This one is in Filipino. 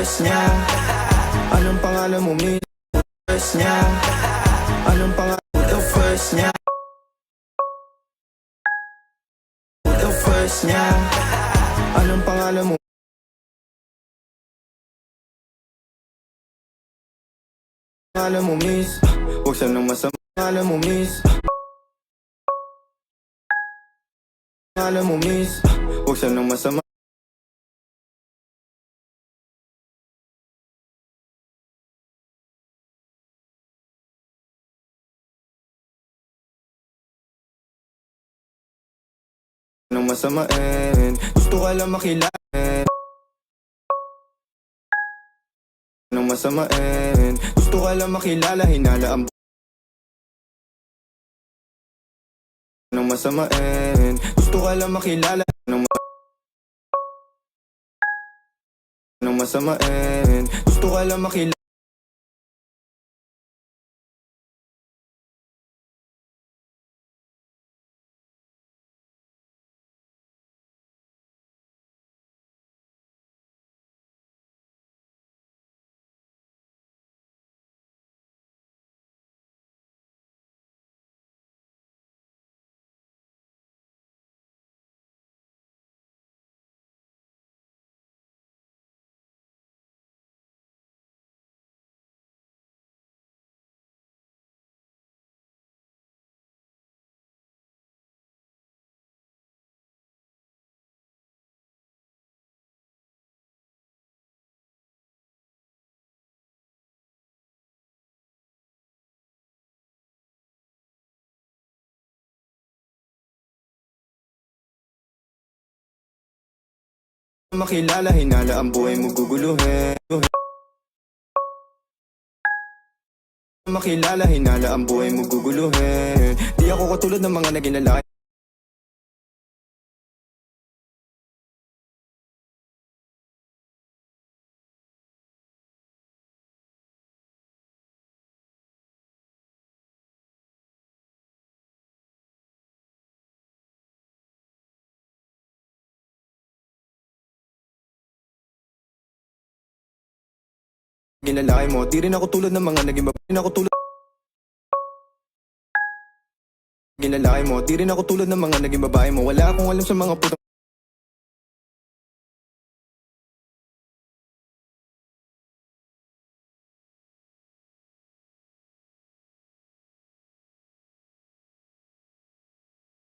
first niya? Anong pangalan mo, miss? First niya? Anong pangalan mo, the first niya? The first niya? Anong pangalan mo? Pangalan mo, miss? Huwag siya nang masama. Pangalan mo, miss? Pangalan mo, miss? Huwag siya nang masama. Nang masamain, gusto ka lang makilala. Nang masamain, gusto ka lang makilala. Hinala ang nang masamain, gusto ka lang makilala. Nang masamain, gusto ka lang makilala. Makilala, hinala ang buhay mo guguluhin. Makilala, hinala ang buhay mo guguluhin. Di ako katulad ng mga naging lalaki. Ginalaki mo, di rin ako tulad ng mga naging babae. Di rin ako tulad. Ginalaki mo, di rin ako tulad ng mga naging babae mo. Wala akong alam sa mga puto.